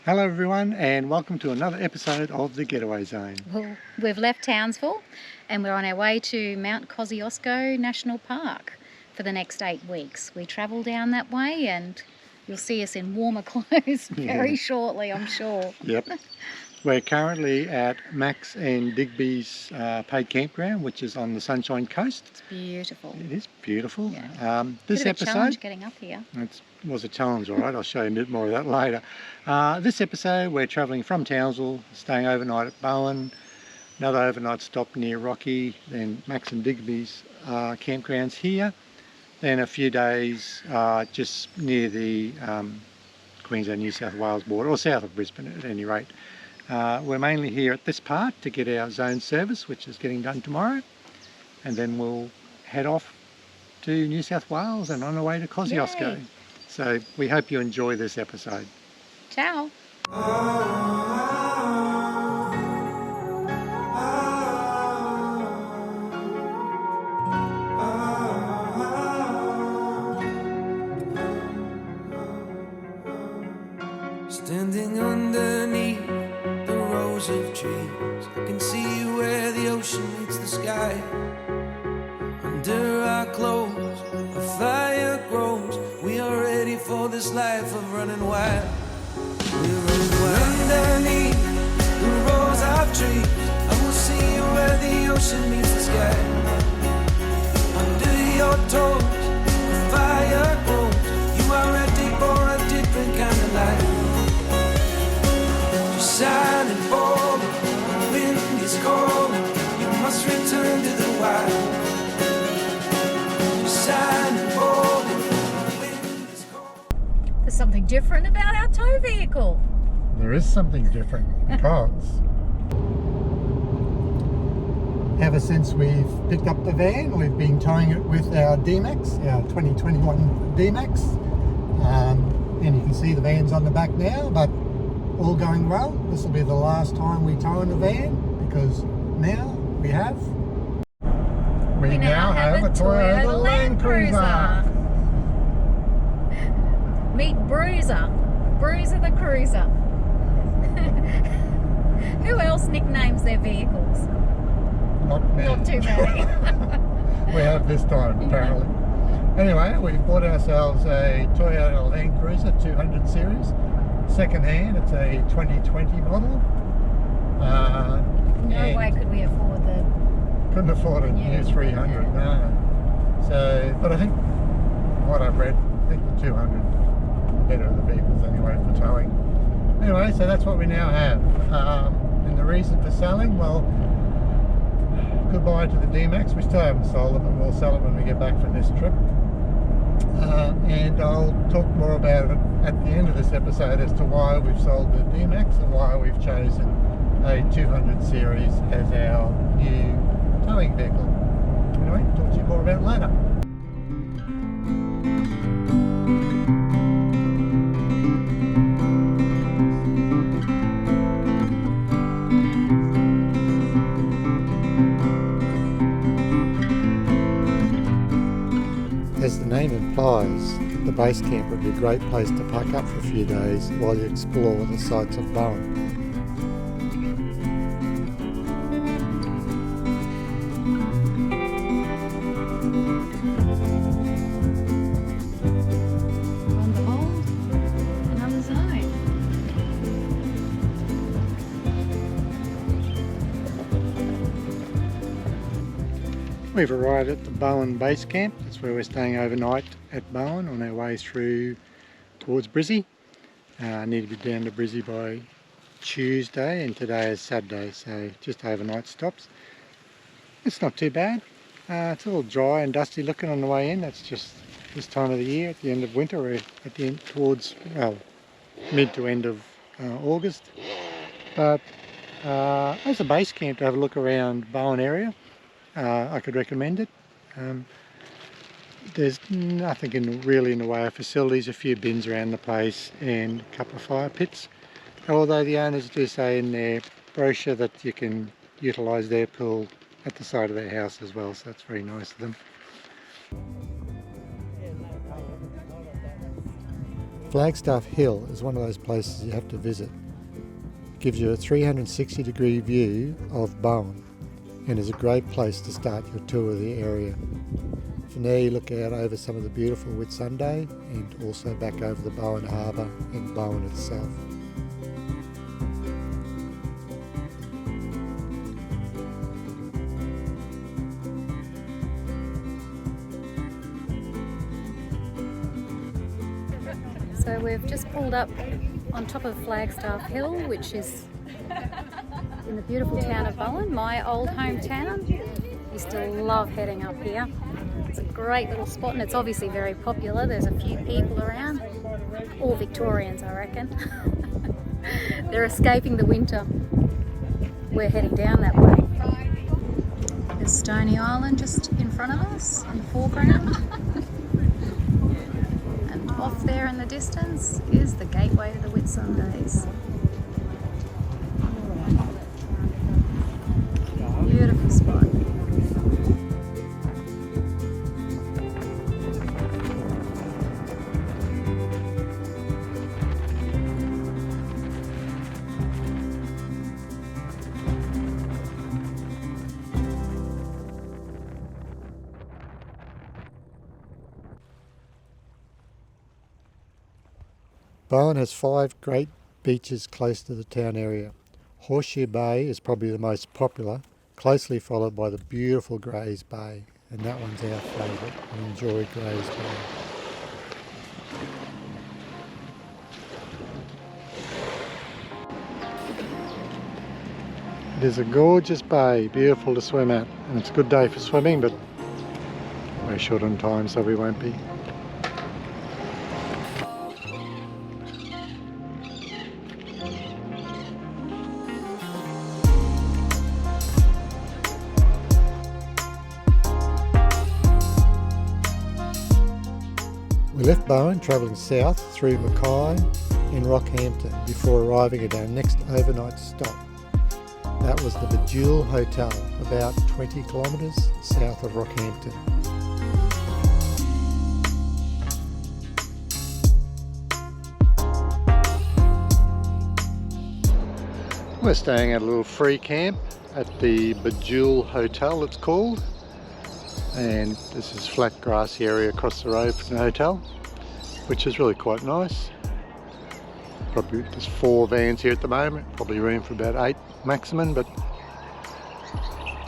Hello everyone and welcome to another episode of The Getaway Zone. Well, we've left Townsville and we're on our way to Mount Kosciusko National Park for the next 8 weeks. We travel down that way and you'll see us in warmer clothes very shortly, I'm sure. Yep. We're currently at Max and Digby's paid campground, which is on the Sunshine Coast. It's beautiful. It is beautiful. Yeah. This Bit of a episode challenge getting up here. It was a challenge, all right. I'll show you a bit more of that later. This episode, we're travelling from Townsville, staying overnight at Bowen, another overnight stop near Rocky, then Max and Digby's campgrounds here, then a few days just near the Queensland-New South Wales border, or south of Brisbane at any rate. We're mainly here at this part to get our zone service, which is getting done tomorrow, and then we'll head off to New South Wales and on our way to Kosciusko. Yay. So we hope you enjoy this episode. Ciao. Standing underneath the rows of trees, I can see where the ocean meets the sky. Under our clothes, a fire grows. We are ready for this life of running wild. We're running wild. Underneath the rows of trees, I will see where the ocean meets the sky. Under your toes, a fire grows. You are ready for a different kind of life. Shining forward, the wind is calling. You must return to the wild. Shining forward, the wind is calling. There's something different about our tow vehicle. There is something different because ever since we've picked up the van, we've been towing it with our DMAX, our 2021 DMAX. And you can see the van's on the back now, but all going well. This will be the last time we tow in a van because now we have a Toyota Land Cruiser. Meet Bruiser the Cruiser. Who else nicknames their vehicles? Not too many. We have this time apparently. Anyway, we bought ourselves a Toyota Land Cruiser 200 series. Second hand, it's a 2020 model. No way could we afford the... Couldn't afford a new 300, no. So, but I think what I've read, I think the 200 better of the vehicles anyway for towing. Anyway, so that's what we now have. And the reason for selling, well, goodbye to the DMAX. We still haven't sold it, but we'll sell it when we get back from this trip. And I'll talk more about it at the end of this episode as to why we've sold the DMAX and why we've chosen a 200 series as our new towing vehicle. Anyway, talk to you more about it later. As the name implies, the base camp would be a great place to park up for a few days while you explore the sights of Bowen. On the hold, another zone. We've arrived at the Bowen base camp. That's where we're staying overnight at Bowen on our way through towards Brisbane. Need to be down to Brisbane by Tuesday, and today is Saturday, so just overnight stops. It's not too bad. It's a little dry and dusty looking on the way in. That's just this time of the year, at the end of winter. We're at the end towards, well, mid to end of August. But as a base camp to have a look around Bowen area, I could recommend it. There's nothing really in the way of facilities, a few bins around the place and a couple of fire pits. Although the owners do say in their brochure that you can utilise their pool at the side of their house as well, so that's very nice of them. Flagstaff Hill is one of those places you have to visit. It gives you a 360-degree view of Bowen and is a great place to start your tour of the area. From there you look out over some of the beautiful Whitsunday and also back over the Bowen Harbour and Bowen itself. So we've just pulled up on top of Flagstaff Hill, which is in the beautiful town of Bowen, my old hometown. Used to love heading up here. It's a great little spot and it's obviously very popular. There's a few people around, all Victorians I reckon. They're escaping the winter. We're heading down that way. There's Stony Island just in front of us in the foreground. And off there in the distance is the gateway to the Whitsundays. Beautiful spot. Bowen has 5 great beaches close to the town area. Horseshoe Bay is probably the most popular, closely followed by the beautiful Grays Bay, and that one's our favourite. We enjoy Grays Bay. It is a gorgeous bay, beautiful to swim at, and it's a good day for swimming, but we're short on time so we won't be. We left Bowen travelling south through Mackay and Rockhampton before arriving at our next overnight stop. That was the Bejewel Hotel, about 20 kilometres south of Rockhampton. We're staying at a little free camp at the Bejewel Hotel it's called. And this is flat grassy area across the road from the hotel, which is really quite nice. Probably there's 4 vans here at the moment, probably room for about 8 maximum, but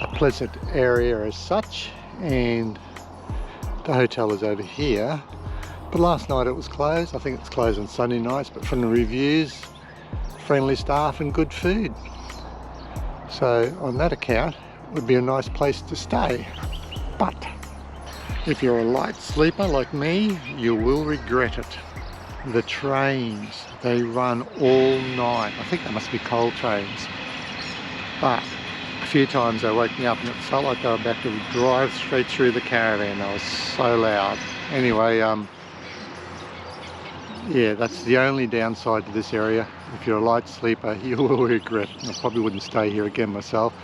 a pleasant area as such. And the hotel is over here, but last night it was closed. I think it's closed on Sunday nights, but from the reviews, friendly staff and good food. So on that account, it would be a nice place to stay. But if you're a light sleeper like me, you will regret it. The trains, they run all night. I think they must be coal trains. But a few times they woke me up and it felt like they were about to drive straight through the caravan. They were so loud. Anyway, yeah, that's the only downside to this area. If you're a light sleeper, you will regret it. I probably wouldn't stay here again myself.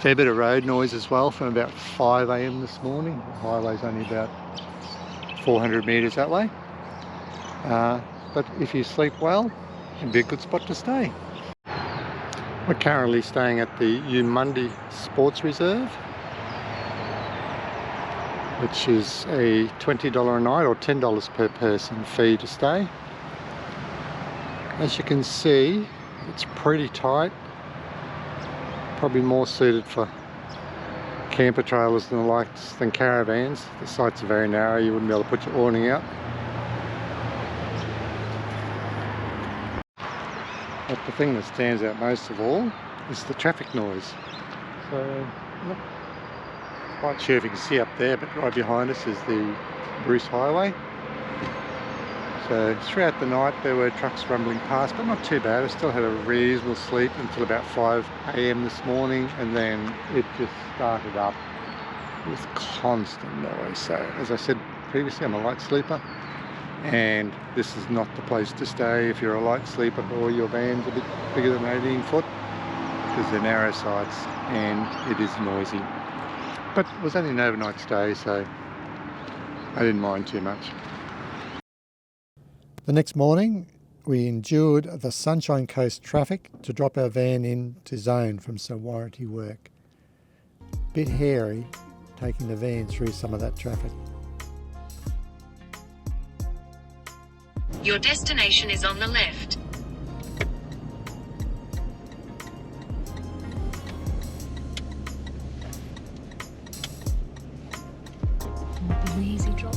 Fair bit of road noise as well from about 5 AM this morning. The highway's only about 400 metres that way. But if you sleep well, it'd be a good spot to stay. We're currently staying at the Umundi Sports Reserve, which is a $20 a night or $10 per person fee to stay. As you can see, it's pretty tight. Probably more suited for camper trailers than caravans. The sites are very narrow, you wouldn't be able to put your awning out. But the thing that stands out most of all is the traffic noise. So, not quite sure if you can see up there, but right behind us is the Bruce Highway. So throughout the night there were trucks rumbling past, but not too bad. I still had a reasonable sleep until about 5 AM this morning, and then it just started up with constant noise. So as I said previously, I'm a light sleeper, and this is not the place to stay if you're a light sleeper or your van's a bit bigger than 18 foot, because they're narrow sides and it is noisy. But it was only an overnight stay, so I didn't mind too much. The next morning, we endured the Sunshine Coast traffic to drop our van into zone from some warranty work. Bit hairy taking the van through some of that traffic. Your destination is on the left. An easy drop.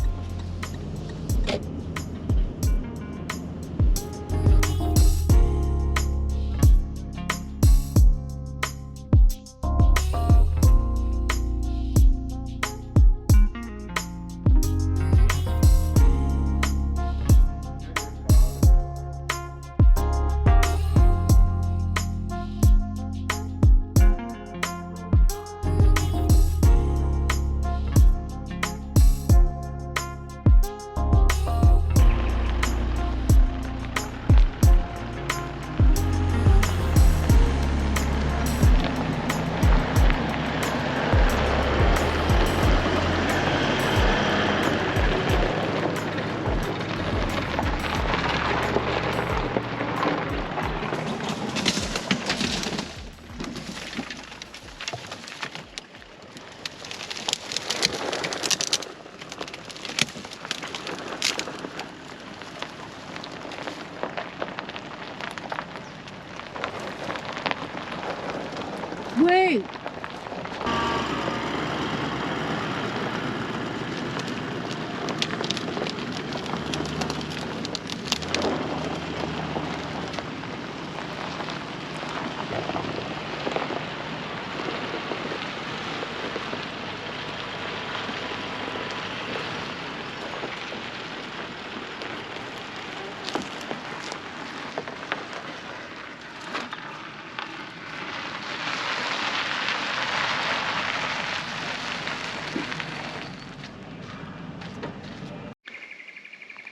Wait!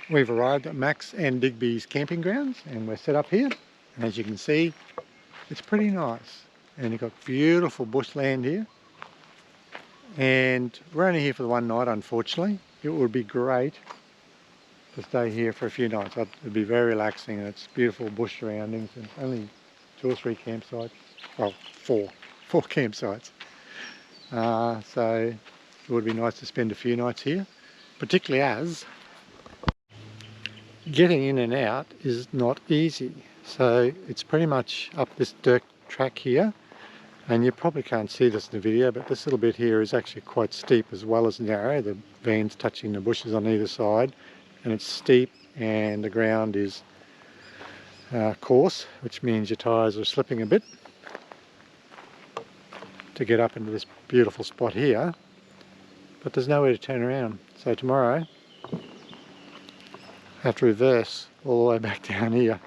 We've arrived at Max and Digby's camping grounds and we're set up here. And as you can see, it's pretty nice. And you've got beautiful bushland here. And we're only here for the one night, unfortunately. It would be great to stay here for a few nights. It'd be very relaxing and it's beautiful bush surroundings and only 2 or 3 campsites. Well, four campsites. So it would be nice to spend a few nights here, particularly as getting in and out is not easy. So it's pretty much up this dirt track here, and you probably can't see this in the video, but this little bit here is actually quite steep as well as narrow. The van's touching the bushes on either side, and it's steep and the ground is coarse, which means your tyres are slipping a bit to get up into this beautiful spot here, but there's nowhere to turn around. So tomorrow I have to reverse all the way back down here.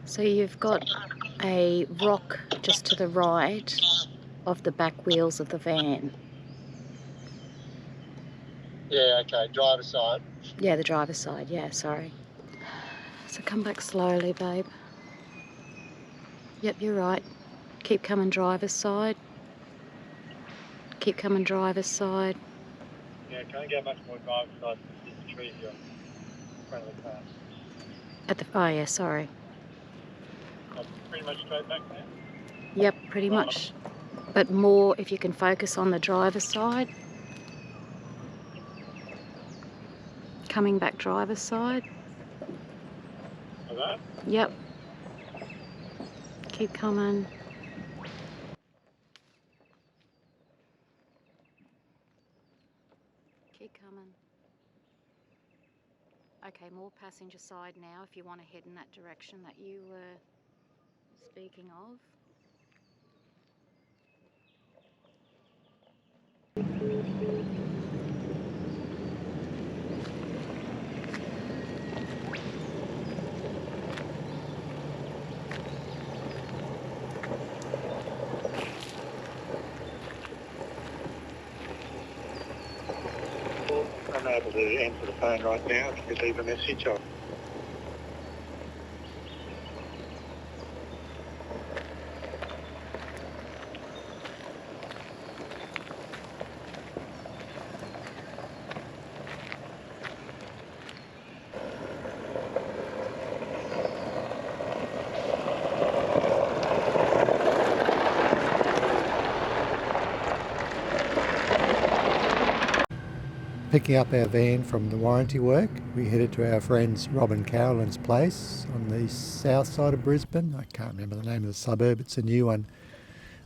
So you've got a rock just to the right of the back wheels of the van. Yeah, okay, driver's side. Yeah, the driver's side, yeah, sorry. So come back slowly, babe. Yep, you're right. Keep coming driver's side. Keep coming driver's side. Yeah, can't get much more driver's side because there's trees here in front of the car. Oh yeah, sorry. Pretty much straight back now. Yep, pretty much. But more if you can focus on the driver's side. Coming back driver's side. Like that? Yep. Keep coming. Keep coming. Okay, more passenger side now if you want to head in that direction that you were speaking of. I'm able to answer the phone right now if you could leave a message on. picking up our van from the warranty work, we headed to our friends Rob and Carolyn's place on the south side of Brisbane. I can't remember the name of the suburb, it's a new one.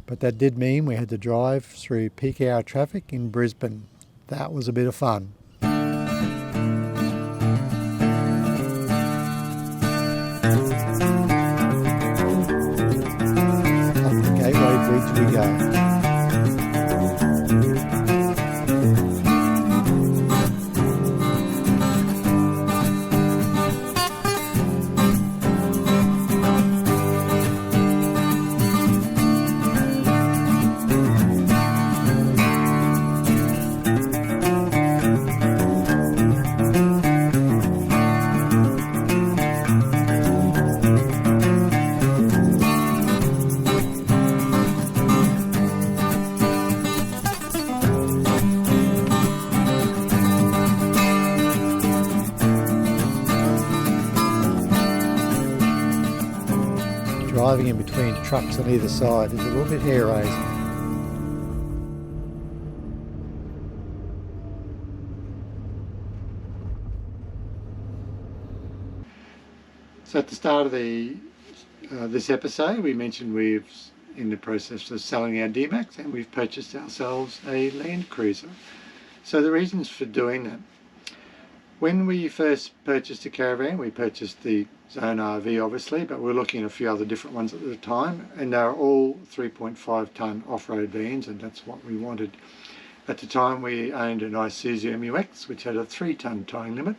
But that did mean we had to drive through peak hour traffic in Brisbane. That was a bit of fun. Up the Gateway Bridge we go. Driving in between trucks on either side is a little bit hair-raising. So at the start of this episode, we mentioned we're in the process of selling our DMAX, and we've purchased ourselves a Land Cruiser. So the reasons for doing that: when we first purchased a caravan, we purchased the Zone RV obviously, but we were looking at a few other different ones at the time, and they were all 3.5 tonne off-road vans, and that's what we wanted. At the time we owned an Isuzu MUX which had a 3 tonne towing limit,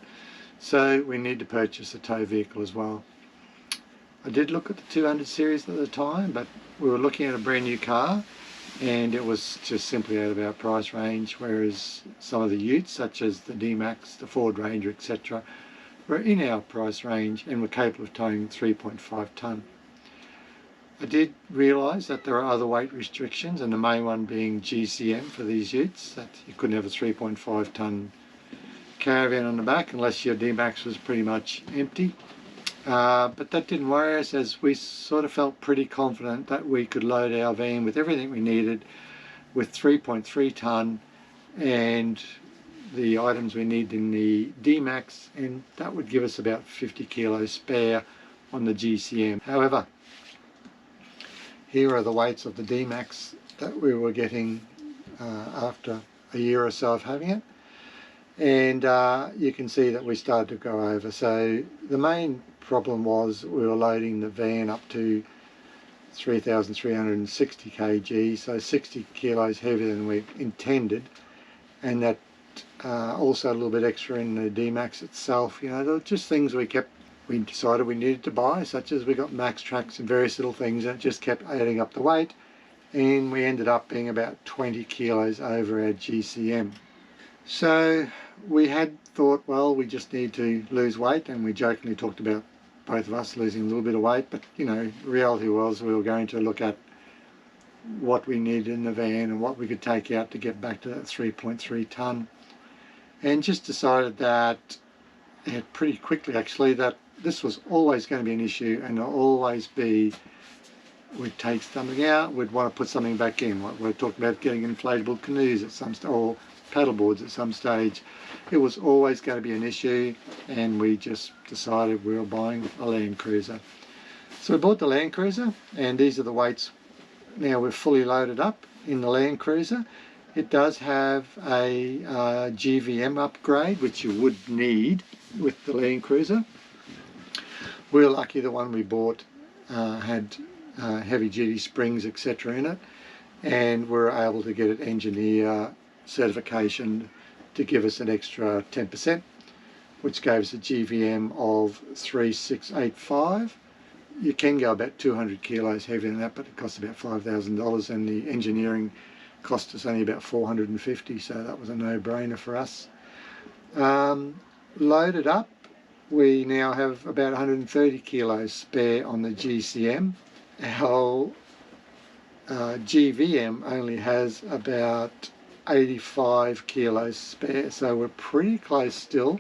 so we need to purchase a tow vehicle as well. I did look at the 200 series at the time, but we were looking at a brand new car and it was just simply out of our price range, whereas some of the utes such as the DMAX, the Ford Ranger, etc. were in our price range and were capable of towing 3.5 tonne. I did realise that there are other weight restrictions, and the main one being GCM for these utes, that you couldn't have a 3.5 tonne caravan on the back unless your DMAX was pretty much empty. But that didn't worry us, as we sort of felt pretty confident that we could load our van with everything we needed with 3.3 tonne and the items we need in the DMAX, and that would give us about 50 kilos spare on the GCM. However, here are the weights of the DMAX that we were getting after a year or so of having it, and you can see that we started to go over. So the main problem was we were loading the van up to 3,360 kg, so 60 kilos heavier than we intended, and that also a little bit extra in the DMAX itself. You know, there were just things we decided we needed to buy, such as we got max tracks and various little things, and it just kept adding up the weight, and we ended up being about 20 kilos over our GCM. So we had thought, well, we just need to lose weight, and we jokingly talked about both of us losing a little bit of weight, but you know, the reality was we were going to look at what we needed in the van and what we could take out to get back to that 3.3 tonne, and just decided that pretty quickly actually that this was always going to be an issue, and there'll always be, we'd take something out, we'd want to put something back in. We're talking about getting inflatable canoes at some stage, or paddleboards at some stage. It was always going to be an issue, and we just decided we were buying a Land Cruiser. So we bought the Land Cruiser, and these are the weights. Now we're fully loaded up in the Land Cruiser. It does have a GVM upgrade, which you would need with the Land Cruiser. We were lucky the one we bought had heavy duty springs, etc. in it, and we were able to get it engineer certification to give us an extra 10%, which gave us a GVM of 3685. You can go about 200 kilos heavier than that, but it costs about $5,000, and the engineering cost us only about 450, so that was a no-brainer for us. Loaded up, we now have about 130 kilos spare on the GCM. Our GVM only has about 85 kilos spare, so we're pretty close still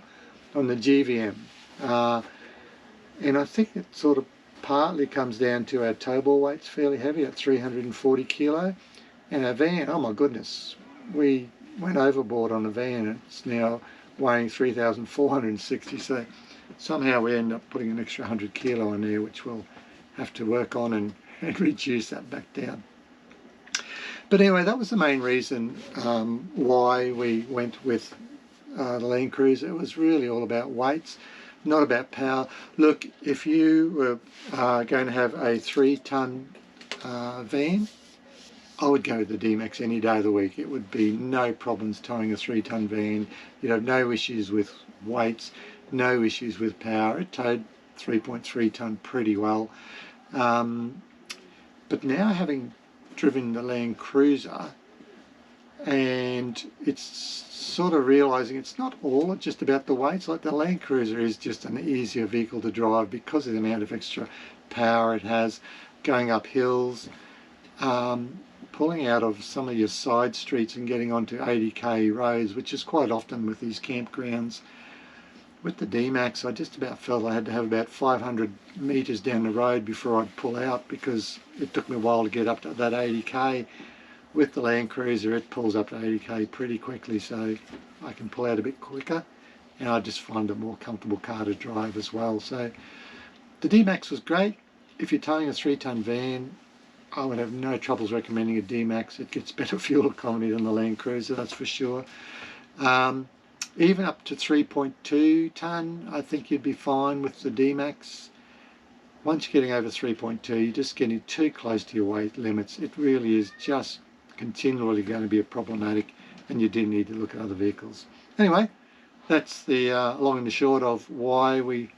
on the GVM. And I think it sort of partly comes down to our tow ball weight's fairly heavy at 340 kilo, and our van, oh my goodness, we went overboard on a van. It's now weighing 3,460, so somehow we end up putting an extra 100 kilo in there, which we'll have to work on and reduce that back down. But anyway, that was the main reason why we went with the Land Cruiser. It was really all about weights, not about power. Look, if you were going to have a 3-ton van, I would go with the DMAX any day of the week. It would be no problems towing a 3-ton van. You'd have no issues with weights, no issues with power. It towed 3.3 ton pretty well. But now, having driven the Land Cruiser, and it's sort of realising it's not all just about the weights. Like the Land Cruiser is just an easier vehicle to drive because of the amount of extra power it has, going up hills, pulling out of some of your side streets and getting onto 80k roads, which is quite often with these campgrounds. With the DMAX, I just about felt I had to have about 500 metres down the road before I'd pull out, because it took me a while to get up to that 80k. With the Land Cruiser, it pulls up to 80k pretty quickly, so I can pull out a bit quicker, and I just find it a more comfortable car to drive as well. So the DMAX was great. If you're towing a 3-ton van, I would have no troubles recommending a DMAX. It gets better fuel economy than the Land Cruiser, that's for sure. Even up to 3.2 ton, I think you'd be fine with the DMAX. Once you're getting over 3.2, you're just getting too close to your weight limits. It really is just continually going to be a problematic, and you do need to look at other vehicles. Anyway, that's the long and the short of why we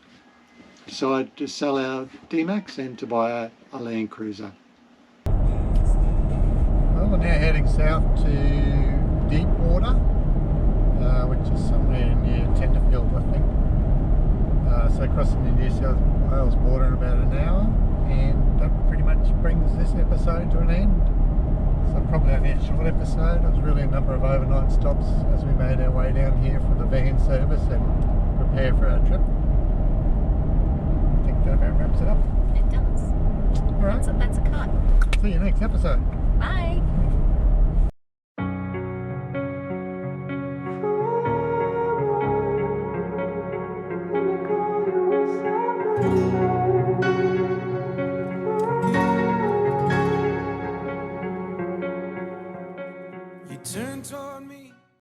decided to sell our DMAX and to buy a Land Cruiser. Well, we're now heading south to Deepwater, which is somewhere near Tenterfield, I think. So crossing the New South Wales border in about an hour, and that pretty much brings this episode to an end. So probably only a short episode. It was really a number of overnight stops as we made our way down here for the van service and prepare for our trip. I think that about wraps it up. It does. All right. That's a cut. See you next episode. Bye.